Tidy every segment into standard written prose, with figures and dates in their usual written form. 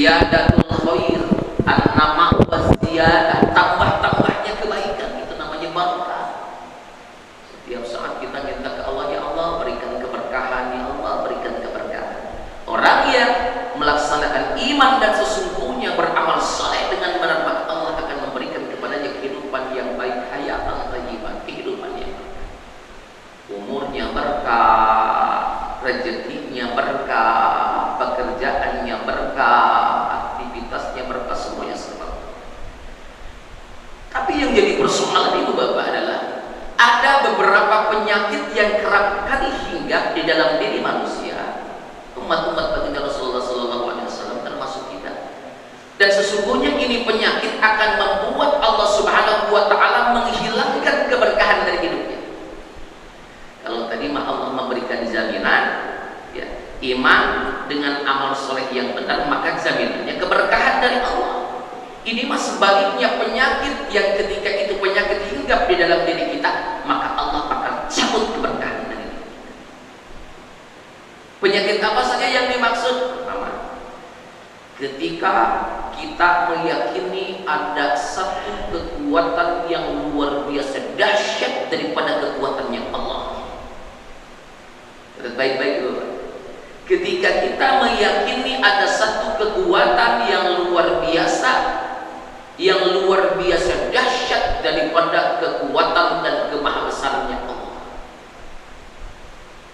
ziyadatul khair, an-nama wa ziyadah, tambah-tambahnya kebaikan, itu namanya barakah. Setiap saat kita minta ke Allah, ya Allah berikan keberkahan, ya Allah berikan keberkahan. Orang yang melaksanakan iman dan sesungguhnya beramal saleh dengan benar, maka Allah akan memberikan kepadanya kehidupan yang baik, hayatan thayyibah, kehidupan yang berkah. Umurnya berkah, rezekinya berkah, pekerjaannya berkah, aktivitasnya berkah, semuanya serba. Tapi yang jadi persoalan Ibu Bapak adalah ada beberapa penyakit yang kerap kali hinggap di dalam diri manusia, umat-umat baginda Rasulullah SAW termasuk kita. Dan sesungguhnya ini penyakit akan membuat Allah Subhanahu wa Ta'ala menghilangkan keberkahan dari hidupnya. Kalau tadi Allah memberikan jaminan, ya, iman dengan amal soleh yang benar, maka jaminannya keberkahan dari Allah. Ini mah sebaliknya, penyakit yang ketika itu penyakit hinggap di dalam diri kita, maka Allah akan cabut keberkahan dari diri kita. Penyakit apa saja yang dimaksud? Pertama, ketika kita meyakini ada satu kekuatan yang luar biasa dahsyat daripada kekuatannya Allah. Baik-baik dulu. Ketika kita meyakini ada satu kekuatan yang luar biasa dahsyat daripada kekuatan dan kemahabesarnya Allah.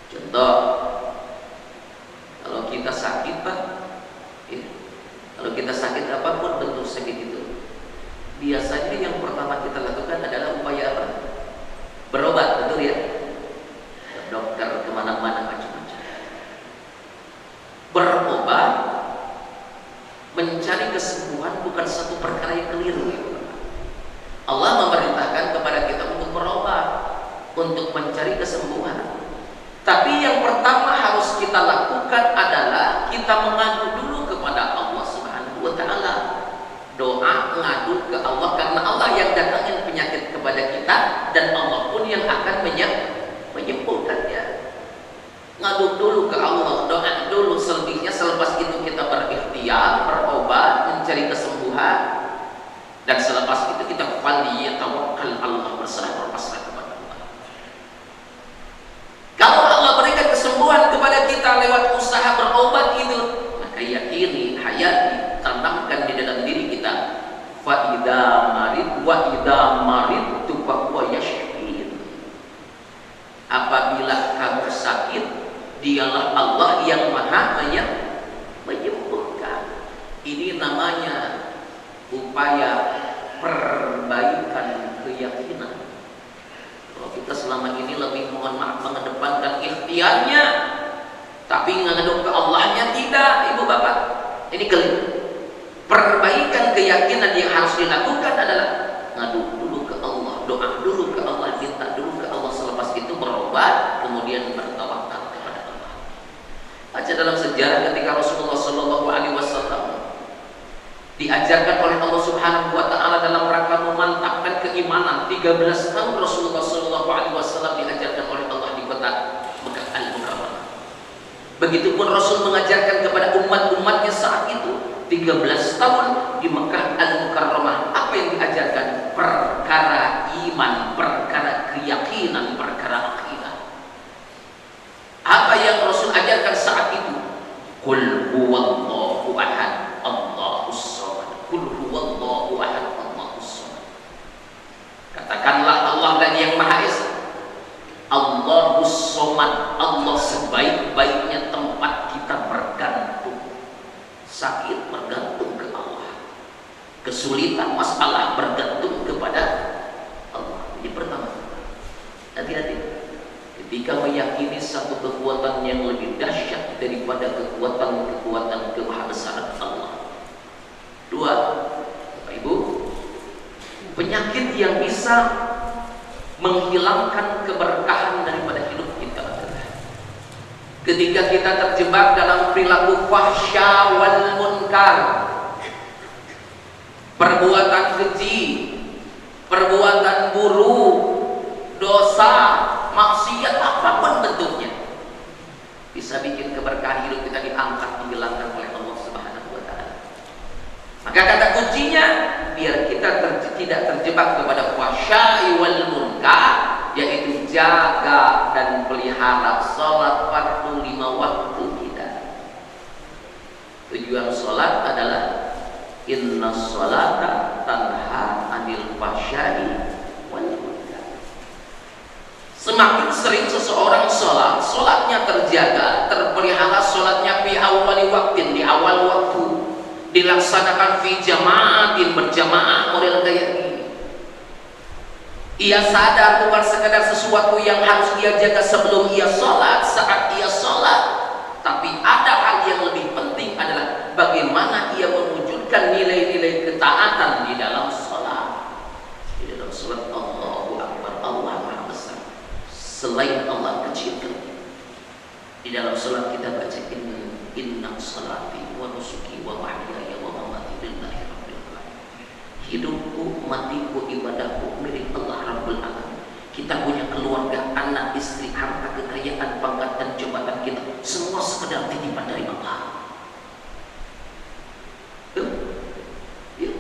Contoh, kalau kita sakit Pak, ya, kalau kita sakit apapun bentuk sakit itu, biasanya yang pertama kita lakukan adalah upaya apa? Berobat, betul ya? Ke dokter, kemana-mana, macam-macam. Berobat, mencari kesembuhan bukan satu perkara yang keliru. Allah memerintahkan kepada kita untuk berobat, untuk mencari kesembuhan. Tapi yang pertama harus kita lakukan adalah kita mengadu dulu kepada Allah Subhanahu wa Ta'ala. Doa mengadu ke Allah, karena Allah yang datangin penyakit kepada kita, dan Allah pun yang akan menyembuhkannya. Ngadu dulu ke Allah, doa dulu. Selebihnya selepas itu kita berikhtiar, berobat, mencari kesembuhan. Dan selepas itu kita faliyatawakkal Allah, berpasrah kepada Allah. Kalau Allah berikan kesembuhan kepada kita lewat usaha berobat itu, maka yakini, hayati, tanamkan di dalam diri kita, fa idza marid wa idza maridtu fa huwa yashfin. Apabila kamu sakit, dialah Allah yang maha menyembuhkan. Ini namanya upaya perbaikan keyakinan. Kalau kita selama ini lebih, mohon maaf, mengedepankan ikhtiarnya, tapi ngadu ke Allahnya tidak, Ibu Bapak, ini keliru. Perbaikan keyakinan yang harus dilakukan adalah ngadu dulu ke Allah, doa dulu ke Allah, minta dulu ke Allah, selepas itu berobat, kemudian bertawakal kepada Allah. Baca dalam sejarah ketika Rasulullah SAW diajarkan oleh Allah Subhanahu wa Ta'ala dalam rangka memantapkan keimanan. 13 tahun Rasulullah SAW diajarkan oleh Allah di kota Mekah Al-Mukarramah. Begitupun Rasul mengajarkan kepada umat-umatnya saat itu 13 tahun di Mekah Al-Mukarramah. Apa yang diajarkan? Perkara iman, perkara keyakinan, perkara akidah. Apa yang Rasul ajarkan saat itu? Qul huwallahu ahad, Allahus samad. Qul huwallahu ahad, Allahus samad. Katakanlah Allah dan yang Maha Esa. Allahus samad, Allah sebaik-baiknya tempat kita bergantung. Sakit bergantung ke Allah, kesulitan masalah bergantung kepada Allah. Ini pertama. Hati-hati ketika meyakini satu kekuatan yang lebih dahsyat daripada kekuatan kemahabesaran Allah. Dua, Bapak Ibu, penyakit yang bisa menghilangkan keberkahan daripada hidup kita adalah ketika kita terjebak dalam perilaku fahsya wal munkar, perbuatan keji, perbuatan buruk, dosa, maksiat apapun bentuknya, bisa bikin keberkahan hidup kita diangkat, dihilangkan oleh Allah Subhanahu wa Ta'ala. Maka kata kuncinya biar kita tidak terjebak kepada fahsya'i wal munkar, yaitu jaga dan pelihara sholat fardu 5 waktu kita. Tujuan sholat adalah inna sholata tanha anil fahsya'i wal munkar. Semakin sering seseorang sholat, sholatnya terjaga, terpelihara sholatnya fi awali waktin, di awal waktu, dilaksanakan fi jama'atin, berjamaah model kayak ini. Ia sadar bukan sekadar sesuatu yang harus dia jaga sebelum ia sholat, saat ia sholat, tapi ada hal yang lebih penting adalah bagaimana ia mewujudkan nilai-nilai ketaatan di dalam sholat. Di dalam sholat Allahu Akbar, Allah Maha Besar, selain Allah kecilkan. Di dalam sholat kita baca inna sholati wa nusuki wa mahyaya wa mamati lillahi rabbil alamin. Hidupku, matiku, ibadahku milik Allah Rabbul Alamin. Kita punya keluarga, anak, istri, harta, kekayaan, pangkat dan jabatan kita, semua sekedar titipan dari Allah. Yuk,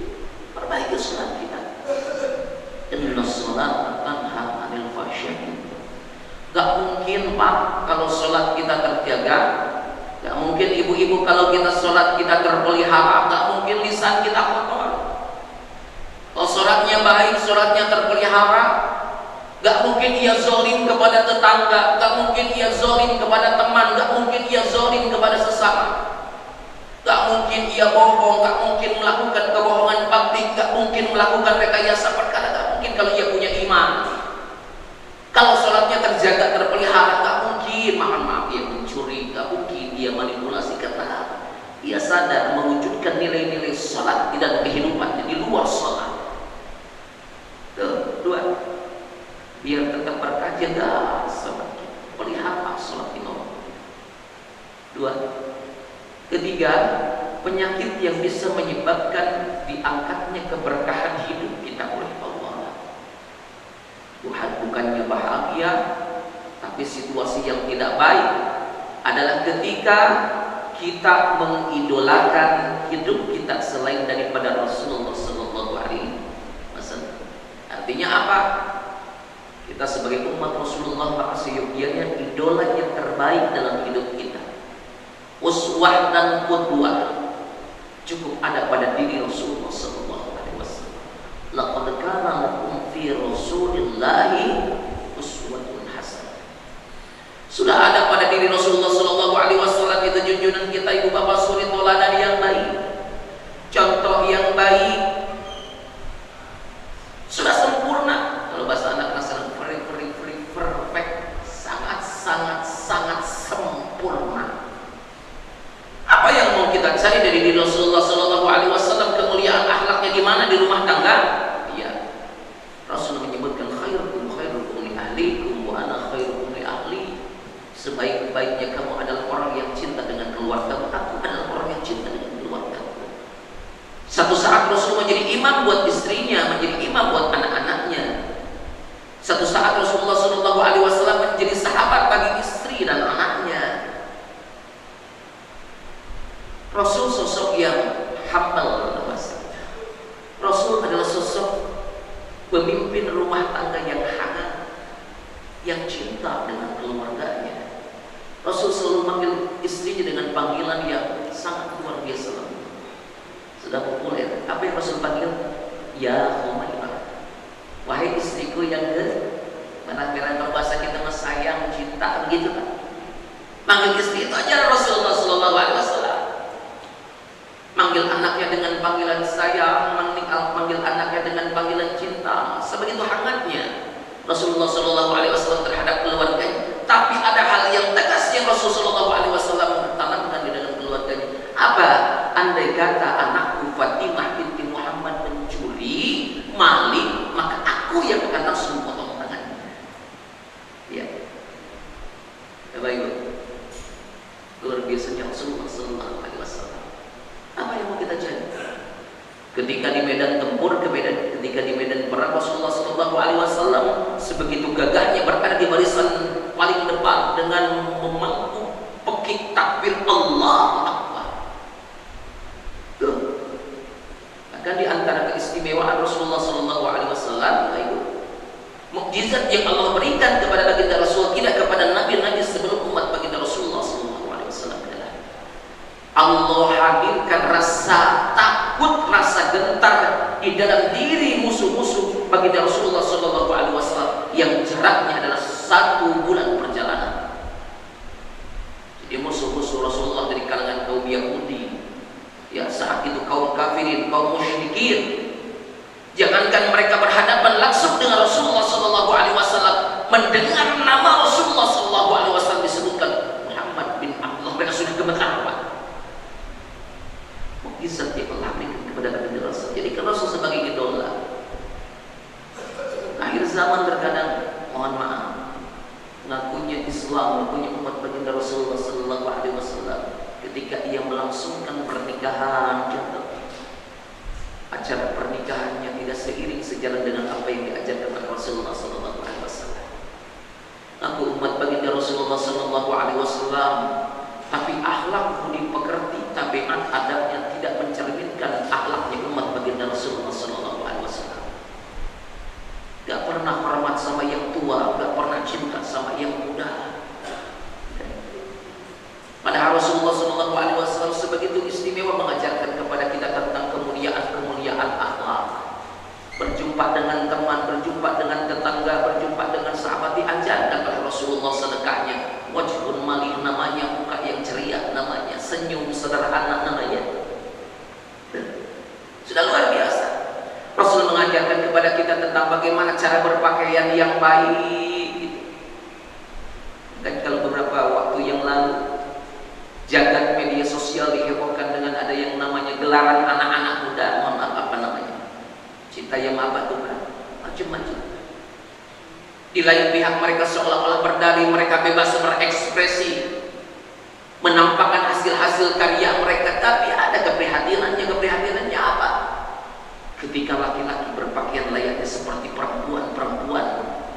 perbaiki sholat kita. Inna sholata tanha anil fahsya'i. Gak mungkin Pak kalau sholat kita terjaga. Gak mungkin ibu-ibu kalau kita sholat kita terpelihara. Gak mungkin lisan kita kotor. Kalau sholatnya baik, sholatnya terpelihara, gak mungkin ia zolim kepada tetangga, gak mungkin ia zolim kepada teman, gak mungkin ia zolim kepada sesama, gak mungkin ia bohong, gak mungkin melakukan kebohongan publik, gak mungkin melakukan rekayasa perkara, gak mungkin kalau ia punya iman. Kalau sholatnya terjaga, terpelihara, gak mungkin, mohon maaf, ia mencuri, gak mungkin ia manipulasi kata. Ia sadar mewujudkan nilai-nilai sholat di dalam kehidupannya, di luar sholat. Tuh, 2, biar tetap berkah, jaga sholat kita, pelihara sholat lima waktu. 2, ketiga, penyakit yang bisa menyebabkan diangkatnya keberkahan hidup kita oleh Allah. Bukannya bahagia, tapi situasi yang tidak baik adalah ketika kita mengidolakan hidup kita selain daripada Rasulullah Sallallahu Alaihi Wasallam. Artinya apa? Kita sebagai umat Rasulullah maka seyogianya idola yang terbaik dalam hidup kita, uswah dan qudwah, cukup ada pada diri Rasulullah Sallallahu Alaihi Wasallam. Laqad kana lakum fi Rasulillahi uswatun hasanah. Sudah ada pada diri Rasulullah Sallallahu Alaihi Wasallam itu junjungan kita, ibu bapak, suri teladan yang baik, contoh yang baik, sudah sempurna. Kalau bahasa anak nasional, very perfect, sangat sempurna. Apa yang mau kita cari dari diri Rasulullah Sallallahu Alaihi Wasallam? Kemuliaan akhlaknya di mana? Di rumah tangga. Iya. Rasul menyebutkan khairukum li ahlikum wa ana khairukum li ahli. Sebaik-baiknya kamu adalah orang yang cinta dengan keluarga. Aku adalah orang yang cinta dengan keluarga. Satu saat Rasul menjadi imam buat istrinya, menjadi imam buat anak-anaknya. Satu saat Rasulullah Sallallahu Alaihi Wasallam menjadi sahabat bagi istri dan anaknya. Rasul sosok yang humble. Rasul adalah sosok pemimpin rumah tangga yang hangat, yang cinta dengan keluarganya. Rasul selalu manggil istrinya dengan panggilan yang sangat luar biasa. Sudah populer. Apa yang Rasul panggil? Ya Humairah, wahai istriku yang mana-mana bahasa kita mas sayang, cinta, begitu kan? Manggil istri itu aja Rasulullah Sallallahu Alaihi Wasallam. Manggil anaknya dengan panggilan sayang, manggil anaknya dengan panggilan cinta. Sebegitu hangatnya Rasulullah Sallallahu Alaihi Wasallam terhadap keluarganya. Tapi ada hal yang tegas yang Rasulullah Sallallahu Alaihi Wasallam tanamkan di dalam keluarganya. Apa? Andai kata anakku Fatimah binti Muhammad mencuri, maling, maka aku yang akan langsung potong tangannya. Ya, baik. Luar biasanya Rasulullah Sallallahu Alaihi Wasallam. Apa yang mau kita cari? Ketika di medan tempur, ketika di medan perang, Rasulullah Sallallahu Alaihi Wasallam sebegitu gagahnya berada di barisan paling depan dengan memangku pekik takbir Allah Akbar. mukjizat yang Allah berikan kepada baginda Rasul tidak kepada nabi-nabi sebelum umat baginda Rasulullah SAW adalah Allah hadirkan rasa takut, rasa gentar di dalam diri musuh-musuh baginda Rasulullah SAW yang jaraknya adalah 1 bulan perjalanan. Jadi musuh-musuh Rasulullah dari kalangan kaum Yahudi, ya saat itu kaum kafirin, kaum musyrikin, jangankan mereka berhadapan langsung dengan Rasulullah SAW, mendengar nama Rasulullah SAW disebutkan Muhammad bin Abdullah, mereka sudah gemetar. Mukjizat yang Allah berikan kepada Nabi Rasul. Jadi Rasul sebagai idola. Akhir zaman terkadang, mohon maaf, ngakunya Islam, ngakunya umat baginda Rasulullah SAW, ketika ia melangsungkan pernikahan, acara pernikahannya tidak seiring sejalan dengan apa yang diajarkan oleh Rasulullah SAW. Aku umat baginda Rasulullah SAW, tapi akhlak budi pekerti, tabiat adabnya tidak mencerminkan akhlaknya umat baginda Rasulullah SAW. Gak pernah hormat sama yang tua, gak pernah cinta sama yang muda. Padahal Rasulullah SAW sebegitu istimewa mengajarkan kepada kita tentang kemuliaan akhlak. Berjumpa dengan teman, berjumpa dengan tetangga, berjumpa dengan sahabat diajarkan oleh Rasulullah sedekahnya. Wajhun malih namanya, muka yang ceria namanya, senyum sederhana namanya. Sudah luar biasa. Rasul mengajarkan kepada kita tentang bagaimana cara berpakaian yang baik. Dan kalau beberapa waktu yang lalu jagat media sosial dihebohkan dengan ada yang namanya gelaran anak-anak muda, mohon maaf apa namanya, cinta yang apa tuh kan, macam-macam. Di lain pihak mereka seolah-olah berdalih mereka bebas berekspresi, menampakkan hasil-hasil karya mereka, tapi ada keprihatinannya. Keprihatinannya apa? Ketika laki-laki berpakaian layaknya seperti perempuan,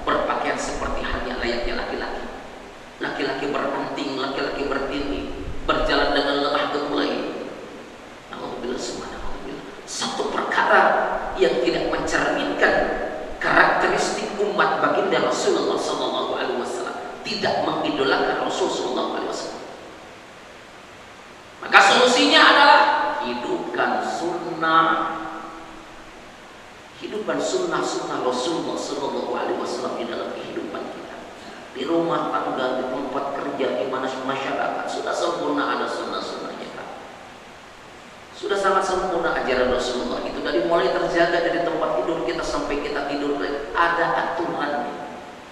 berpakaian seperti halnya layaknya laki-laki. Laki-laki beranting, laki-laki bertini, berjalan dengan lemah gemulai. Alhamdulillah, subhanallah. Satu perkara yang tidak mencerminkan karakteristik umat baginda Rasulullah SAW, tidak mengidolakan Rasulullah SAW. Maka solusinya adalah hidupkan sunnah. Hidupkan sunnah-sunnah Rasulullah SAW di dalam kehidupan kita. Di rumah tangga, di tempat kerja, di mana masyarakat sudah sempurna ada sunnah-sunnahnya kan? Sudah sangat sempurna ajaran Rasulullah itu, dari mulai terjaga dari tempat tidur kita sampai kita tidur ada aturannya,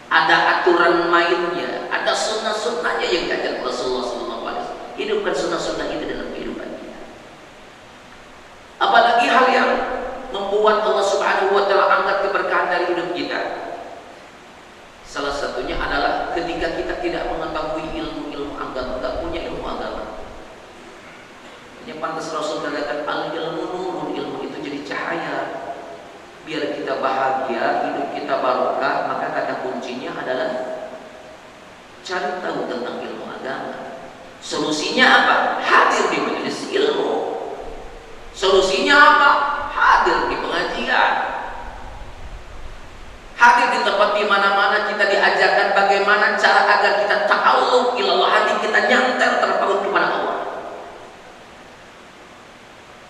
ada aturan mainnya, ada sunnah-sunnahnya yang diajarkan Rasulullah SAW. Hidupkan sunnah-sunnah itu dalam kehidupan kita. Apalagi hal yang membuat Allah Subhanahu wa Ta'ala angkat keberkahan dari hidup kita. Salah satunya adalah ketika kita tidak mengetahui ilmu-ilmu agama, tidak punya ilmu agama. Yang pantas Rasul katakan al-ilmu nurun, ilmu itu jadi cahaya. Biar kita bahagia, hidup kita barokah, maka kata kuncinya adalah cari tahu tentang ilmu agama. Solusinya apa? Hadir di majelis ilmu. Solusinya apa? Hadir di pengajian, hadir di tempat di mana-mana kita diajarkan bagaimana cara agar kita ta'alluq ilallah, hati kita nyantel terpaut kepada Allah.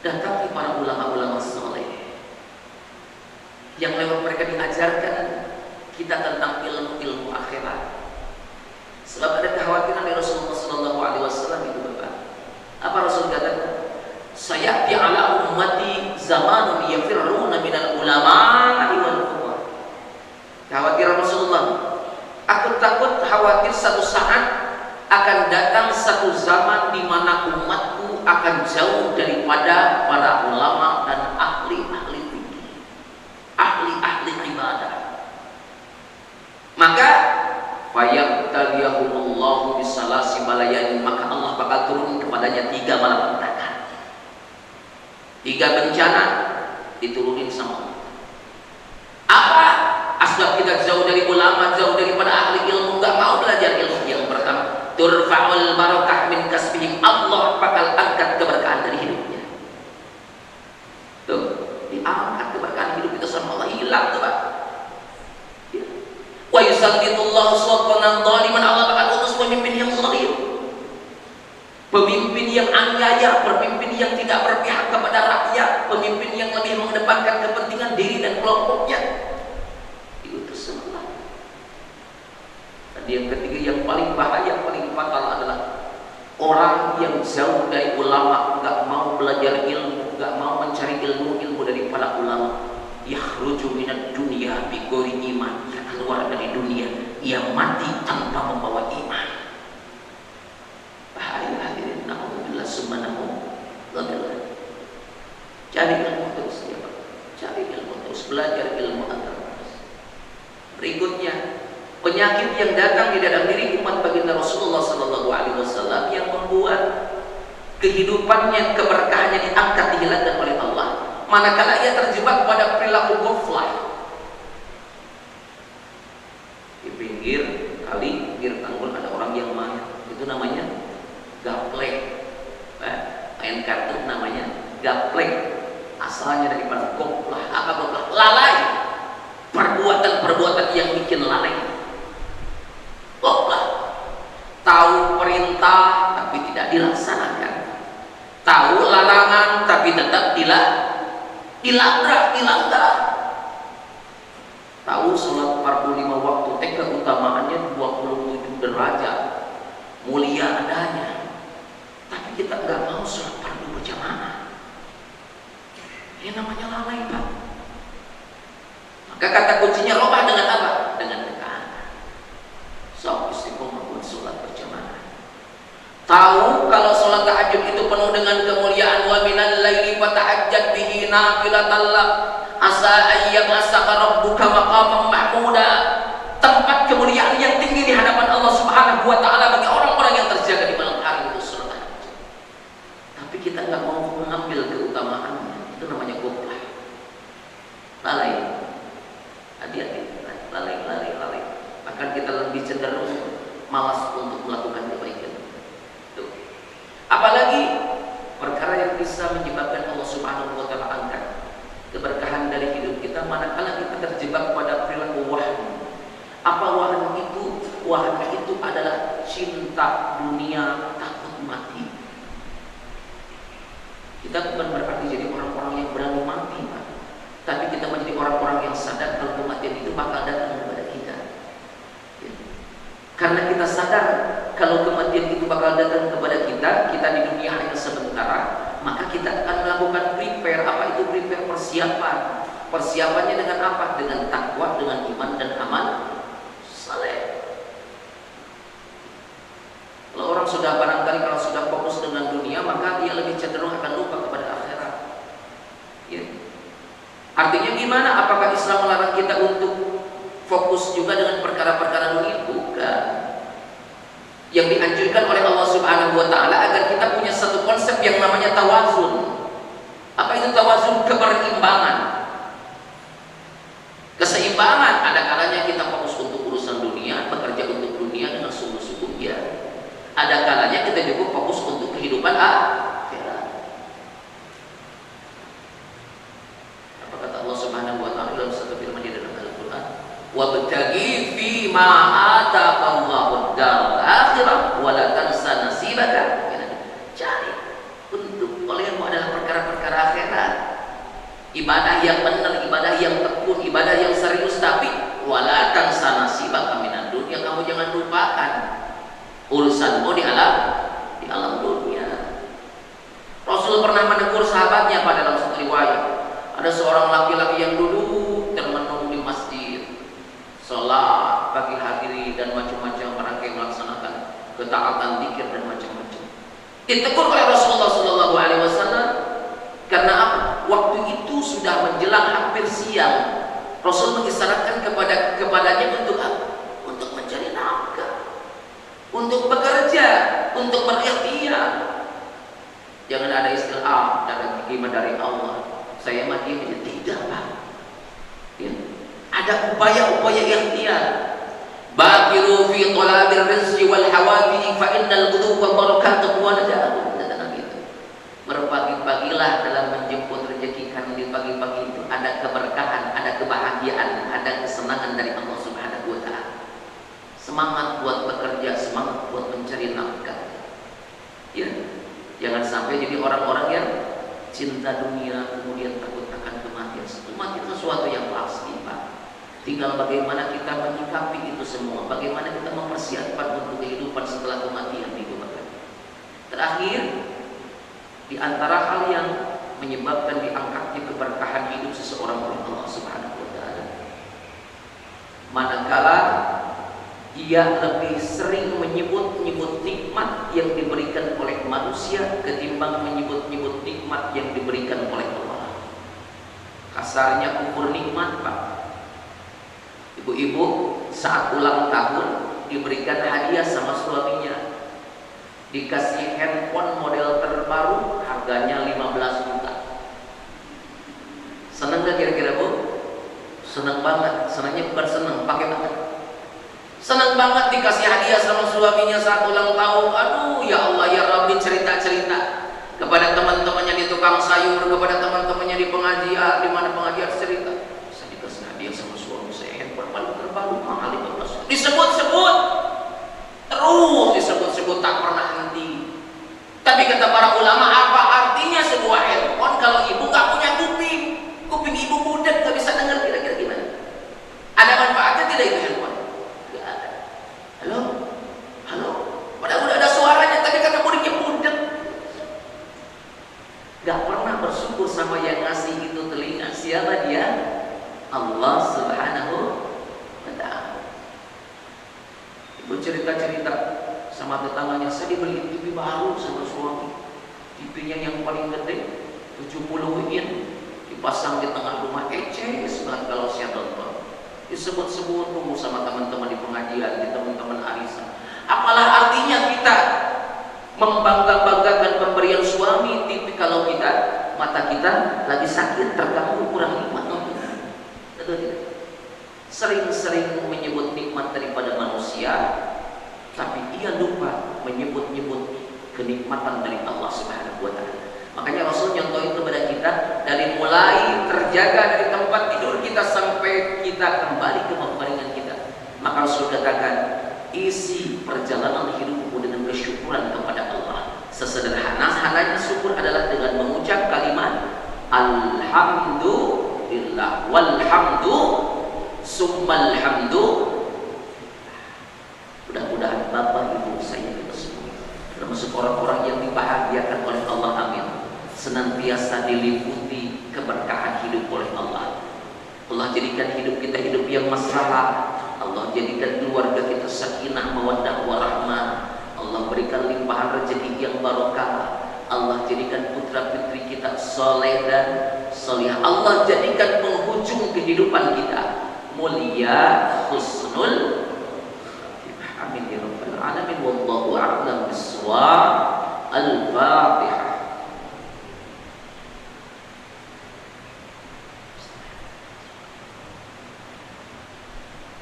Datangi para ulama-ulama saleh yang lewat mereka diajarkan kita tentang ilmu-ilmu akhirat. Sebab ada kekhawatiran dari Rasulullah SAW itu Bapak. Apa Rasul katakan? Sayati ala ummati zamanun yafirruna minal ulama'i wal fuqaha. Khawatir Rasulullah, aku takut khawatir satu saat akan datang satu zaman di mana umatku akan jauh daripada para ulama dan ahli-ahli fikih, ahli-ahli ibadah. Maka fayabtaliyahumullahu bisalasi balayain, maka Allah bakal turun kepadanya 3 malapetaka. 3 bencana diturunin sama Allah. Apa? Asbab kita jauh dari ulama, jauh daripada ahli ilmu, nggak mau belajar ilmu. Yang pertama, turfa'ul barakah min kasbihim, Allah bakal angkat keberkahan dari hidupnya. Tuh, diangkat keberkahan hidup kita sama Allah, hilang tuh Pak. Ya. yang aniaya, pemimpin yang tidak berpihak kepada rakyat, pemimpin yang lebih mengedepankan kepentingan diri dan kelompoknya, diutus sama Allah. Dan yang ketiga yang paling bahaya, paling fatal adalah orang yang jauh dari ulama, nggak mau belajar ilmu, nggak mau mencari ilmu dari para ulama. Yakhruju minad dunya bi ghairi iman, ia keluar dari dunia, ia mati tanpa membawa iman. Bahaya hadirin, naudzubillah summa naudzubillah. Cari ilmu terus ya Pak. Cari ilmu terus, belajar ilmu agama. Berikutnya, penyakit yang datang di dalam diri umat baginda Rasulullah sallallahu alaihi wasallam yang membuat kehidupannya, keberkahannya diangkat, dihilangkan oleh Allah manakala ia terjebak pada perilaku ghaflah. Di pinggir kali, pinggir tanggul ada orang yang main, itu namanya gaplek. Main kartu namanya gaplek. Asalnya dari ghaflah. Apa ghaflah? Lalai. Perbuatan-perbuatan yang bikin lalai. Ghaflah. Tahu perintah tapi tidak dilaksanakan. Tahu larangan tapi tetap dilanggar. Tahu sholat fardu 5 waktu, keutamaannya 27 derajat, mulia adanya, tapi kita nggak mau sholat fardu berjamaah. Ini namanya lalai Pak. Maka kata kuncinya robah dengan apa? Dengan ketaatan. So istiqomah buat sholat berjamaah. Tahu kalau sholat tahajud itu penuh dengan kemuliaan, wa minal laili fatahajjat bihi nafilatan lak asa ayyam asaka rabbuka maqaman mahmuda. Tempat kemuliaan yang tinggi di hadapan Allah Subhanahu wa taala bagi orang-orang yang terjaga di malam hari itu sholat tahajud. Tapi kita nggak mau mengambil keutamaannya. Itu namanya ghaflah. Lalai. Hati-hati. Lalai. Bahkan kita lebih cenderung malas untuk melakukan kebaikan. Apalagi perkara yang bisa menyebabkan Allah Subhanahu wa taala angkat keberkahan dari hidup kita manakala kita terjebak pada perilaku wahmi. Apa wahmi itu? Wahmi itu adalah cinta dunia, takut mati. Kita bukan berarti jadi orang-orang yang berani mati, Pak. Tapi kita menjadi orang-orang yang sadar kalau kematian itu bakal datang kepada kita. Karena kita sadar kalau kematian itu bakal datang kepada kita di dunia hanya sementara, maka kita akan melakukan prepare. Apa itu prepare? Persiapan. Persiapannya dengan apa? Dengan takwa, dengan iman dan amal saleh. Kalau orang sudah barangkali kalau sudah fokus dengan dunia, maka dia lebih cenderung akan lupa kepada akhirat. Ya. Artinya gimana? Apakah Islam melarang kita untuk fokus juga dengan perkara-perkara dunia? Bukan. Yang dianjurkan oleh Allah Subhanahu wa taala agar kita punya satu konsep yang namanya tawazun. Apa itu tawazun? Keberimbangan. Keseimbangan. Ada kalanya kita fokus untuk urusan dunia, bekerja untuk dunia dengan sungguh-sungguh ya. Ada kalanya kita juga fokus untuk kehidupan akhirat. Apa kata Allah Subhanahu wa taala dalam satu firman di dalam Al-Qur'an? Wabtaghi fi ma ataka Allahu ad-daral akhirah wa la tansa nasibaka. Cari untuk olehmu adalah perkara-perkara akhirat. Ibadah yang benar, ibadah yang tekun, ibadah yang serius, tapi wala tansa nasibaka minad dunya. Kamu jangan lupakan urusanmu di alam dunia. Rasul pernah menegur sahabatnya pada dalam satu riwayat. Ada seorang laki-laki yang dulu termenung di masjid, sholat pagi hari dan macam-macam merangkai melaksanakan ketaatan, zikir dan macam-macam. Ditegur oleh Rasulullah Sallallahu Alaihi Wasallam karena apa? Waktu itu sudah menjelang hampir siang. Rasul mengisyaratkan kepadanya untuk apa? Untuk mencari nafkah, untuk bekerja, untuk berikhtiar. Jangan ada istilah dan gimana dari Allah. Saya mati tidak, Pak. Ya. Ada upaya-upaya ikhtiar. Bakiru fi talabil rizqi wal hawadi fa innal ghudwa barakatun wa najatun. Kata Nabi itu. Berpagi-pagilah dalam menjemput rezeki, karena di pagi-pagi itu ada keberkahan, ada kebahagiaan, ada kesenangan dari Allah Subhanahu wa taala. Semangat buat bekerja, semangat buat mencari nafkah. Ya. Jangan Jangan sampai jadi orang-orang yang cinta dunia kemudian takut akan kematian. Kematian sesuatu yang pasti, Pak. Tinggal bagaimana kita menyikapi itu semua, bagaimana kita mempersiapkan untuk kehidupan setelah kematian itu, Pak. Terakhir, di antara hal yang menyebabkan diangkatnya keberkahan hidup seseorang oleh Allah Subhanahu wa taala, manakala dia lebih sering menyebut-nyebut nikmat yang diberikan oleh manusia ketimbang menyebut-nyebut nikmat yang diberikan oleh Allah. Kasarnya ukur nikmat, Pak. Ibu-ibu saat ulang tahun diberikan hadiah sama suaminya, dikasih handphone model terbaru harganya 15 juta. Senang gak kira-kira, Bu? Senang banget. Senangnya bukan senang, pakai banget. Senang banget dikasih hadiah sama suaminya saat ulang tahun. Aduh, ya Allah ya Rabbi, cerita-cerita kepada teman-temannya di tukang sayur, kepada teman-temannya di pengajian, di mana pengajian cerita, saya dikasih hadiah sama suami saya handphone paling terbaru mahal 15. Disebut-sebut terus, disebut-sebut tak pernah henti. Tapi kata para ulama, apa artinya sebuah handphone kalau ibu nggak punya kuping? Kuping ibu budak, nggak bisa dengar, kira-kira gimana? Ada manfaatnya tidak itu handphone? Halo, halo. Padahal udah ada suaranya, tapi karena muridnya budak, gak pernah bersyukur sama yang ngasih itu telinga. Siapa dia? Allah Subhanahu wa ta'ala. Ibu cerita-cerita sama tetangganya, saya dibeli TV baru sama suami. TV-nya yang paling gede, 70 in, dipasang di tengah rumah, eces banget kalau saya nonton. Disebut-sebut tunggu sama teman-teman di pengajian, di teman-teman arisan. Apalah artinya kita membangga-banggakan pemberian suami TV kalau kita mata kita lagi sakit, terganggu, kurang nikmat nonton. Sering-sering menyebut nikmat daripada manusia, tapi ia lupa menyebut-nyebut kenikmatan dari Allah Subhanahu wa ta'ala. Makanya Rasul nyontohin kepada kita dari mulai terjaga dari tempat tidur kita sampai kita kembali ke pembaringan kita. Maka Rasul katakan, isi perjalanan hidupku dengan kesyukuran kepada Allah. Sesederhana-hananya syukur adalah dengan mengucap kalimat Alhamdulillah, walhamdu, summal hamdu. Mudah-mudahan Bapak Ibu saya kita semua termasuk orang-orang yang dibahagiakan oleh Allah, amin, senantiasa diliputi keberkahan hidup oleh Allah. Allah jadikan hidup kita hidup yang maslahat. Allah jadikan keluarga kita sakinah, mawaddah, warahmah. Allah berikan limpahan rezeki yang barokah. Allah jadikan putra-putri kita soleh dan solihah. Allah jadikan penghujung kehidupan kita mulia, husnul. Amin ya rabbal alamin. Wallahu a'lam bissawab. Al-Fatihah.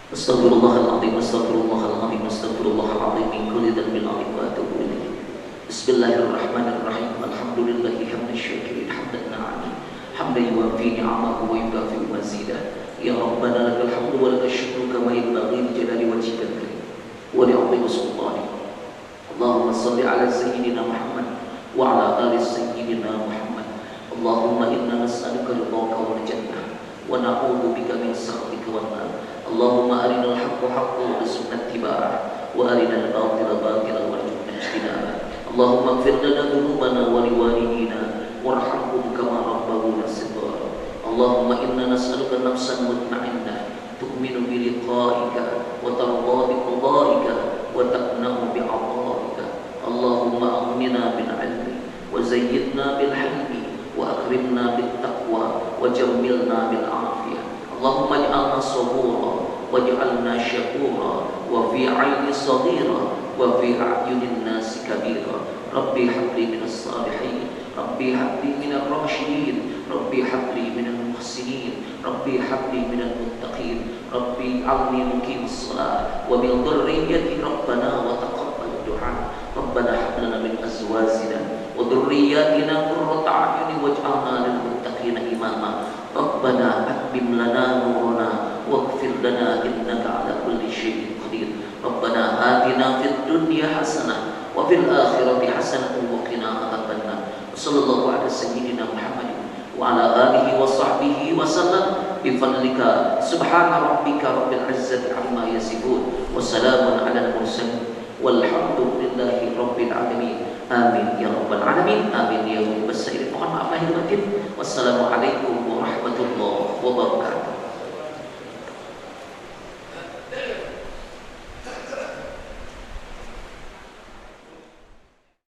Astaghfirullahaladzim, astaghfirullahaladzim, astaghfirullahaladzim min kulli dhanbin adzim wa atubu ilaih. Bismillahirrahmanirrahim. Alhamdulillahi hamdan syakirin hamdan na'ami hamdan yuwafi ni'amahu wa yukafi mazidah. Ya Rabbana lakal hamdu wa lakal syukru kama yanbaghi li jalali wajhikal karim wa li'azimi sultanik. Allahumma salli ala sayyidina Muhammad wa ala ali sayyidina Muhammad. Allahumma inna nas'aluka ridhaka wal jannah wa na'udzu bika min sakhatika wan nar. Allahumma arinal haqqa haqqan warzuqna ittiba'ah wa arinal batila batilan warzuqna ijtinabah. Allahumma ighfir lana dhunubana wa liwalidina warhamhum kama rabbawna shighara. Allahumma inna nas'aluka nafsan mutma'innah tu'minu bi liqa'ika wa tarda bi qada'ika wa taqna'u bi 'ata'ika. Allahumma aghnina bil 'ilmi wa zayyidna bil hilmi wa akrimna bit taqwa wa jammilna bil 'afiyah. Allahumma ij'alna sabura waj'alna syakura wa fi 'aini saghira wa fi a'yunin nasi kabira. Rabbi habli minas salihin, Rabbi habli minar rasyidin, Rabbi habli minal muhsinin, Rabbi habli minal muttaqin, Rabbi a'alni muqimus shalah wa min dhurriyyati rabbana wa taqabbal du'a. Rabbana hab lana min azwajina wa dhurriyyatina qurrata a'yunin waj'alna lil muttaqina imama. Rabbana atmim lana nurana waghfir lana innaka ala kulli syai'in qadir. Rabbana atina fid dunya hasanah wa fil akhirati hasanatan wa qina adzabannar. Sallallahu ala sayyidina Muhammadin wa ala alihi wa sahbihi wa sallam bi fadlika subhana rabbika rabbil izzati amma yasifun wa salamun alal mursalin walhamdulillahi rabbil alamin. Amin ya rabbal alamin. Amin ya rabbal alamin. Mohon maaf lahir batin. Wassalamualaikum warahmatullahi wabarakatuh.